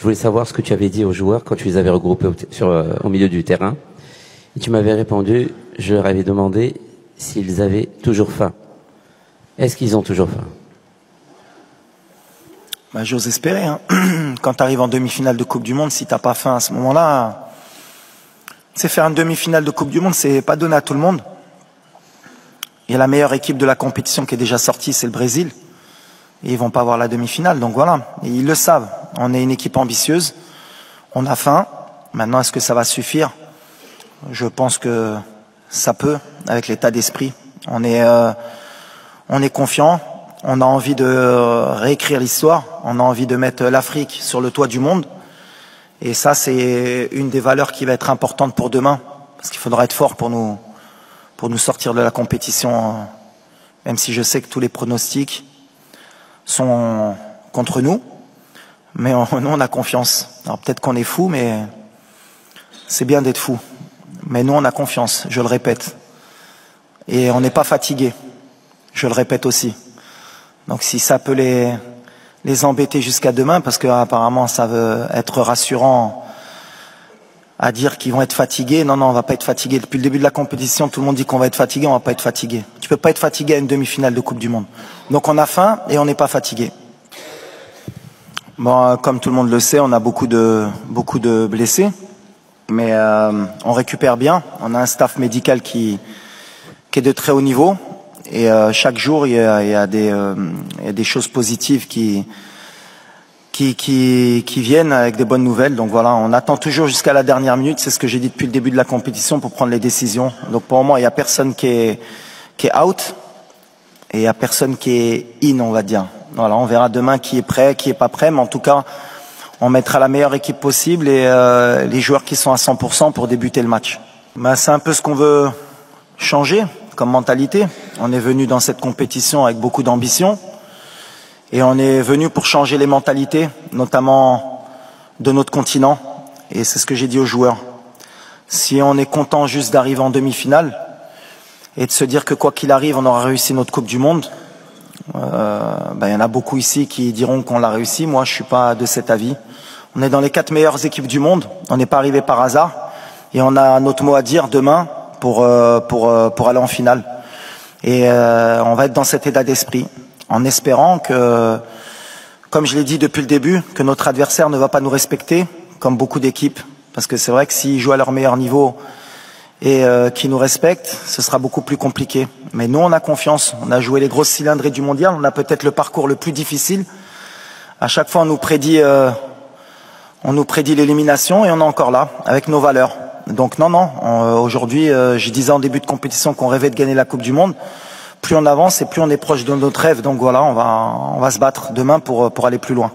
Je voulais savoir ce que tu avais dit aux joueurs quand tu les avais regroupés au milieu du terrain. Et tu m'avais répondu, je leur avais demandé s'ils avaient toujours faim. Est-ce qu'ils ont toujours faim? Bah, j'ose espérer. Hein. Quand tu arrives en demi-finale de Coupe du Monde, si t'as pas faim à ce moment-là, c'est faire une demi-finale de Coupe du Monde, c'est pas donné à tout le monde. Il y a la meilleure équipe de la compétition qui est déjà sortie, c'est le Brésil. Et ils vont pas avoir la demi-finale, donc voilà. Et ils le savent. On est une équipe ambitieuse. On a faim. Maintenant, est-ce que ça va suffire? Je pense que ça peut, avec l'état d'esprit. On est confiant. On a envie de réécrire l'histoire. On a envie de mettre l'Afrique sur le toit du monde. Et ça, c'est une des valeurs qui va être importante pour demain. Parce qu'il faudra être fort pour nous sortir de la compétition. Même si je sais que tous les pronostics sont contre nous. Mais nous, on a confiance. Alors peut-être qu'on est fou, mais c'est bien d'être fou. Mais nous, on a confiance, je le répète. Et on n'est pas fatigué. Je le répète aussi. Donc si ça peut les embêter jusqu'à demain, parce qu'apparemment ça veut être rassurant à dire qu'ils vont être fatigués. Non, on va pas être fatigué. Depuis le début de la compétition, tout le monde dit qu'on va être fatigué, on va pas être fatigué. Tu peux pas être fatigué à une demi-finale de Coupe du Monde. Donc on a faim et on n'est pas fatigué. Bon, comme tout le monde le sait, on a beaucoup de blessés, mais on récupère bien. On a un staff médical qui est de très haut niveau. Et chaque jour, il y a des choses positives qui viennent avec des bonnes nouvelles. Donc voilà, on attend toujours jusqu'à la dernière minute. C'est ce que j'ai dit depuis le début de la compétition pour prendre les décisions. Donc pour le moment, il n'y a personne qui est out et il n'y a personne qui est in, on va dire. Voilà, on verra demain qui est prêt, qui est pas prêt. Mais en tout cas, on mettra la meilleure équipe possible et les joueurs qui sont à 100% pour débuter le match. Ben, c'est un peu ce qu'on veut changer comme mentalité. On est venu dans cette compétition avec beaucoup d'ambition et on est venu pour changer les mentalités, notamment de notre continent. Et c'est ce que j'ai dit aux joueurs. Si on est content juste d'arriver en demi-finale et de se dire que quoi qu'il arrive, on aura réussi notre Coupe du Monde, y en a beaucoup ici qui diront qu'on l'a réussi. Moi, je suis pas de cet avis. On est dans les 4 meilleures équipes du monde. On n'est pas arrivé par hasard et on a notre mot à dire demain pour aller en finale. Et on va être dans cet état d'esprit, en espérant que, comme je l'ai dit depuis le début, que notre adversaire ne va pas nous respecter, comme beaucoup d'équipes. Parce que c'est vrai que s'ils jouent à leur meilleur niveau et qu'ils nous respectent, ce sera beaucoup plus compliqué. Mais nous, on a confiance. On a joué les grosses cylindrées du mondial. On a peut-être le parcours le plus difficile. À chaque fois, on nous prédit l'élimination et on est encore là, avec nos valeurs. Donc aujourd'hui, je disais en début de compétition qu'on rêvait de gagner la Coupe du Monde. Plus on avance et plus on est proche de notre rêve. Donc voilà, on va se battre demain pour aller plus loin.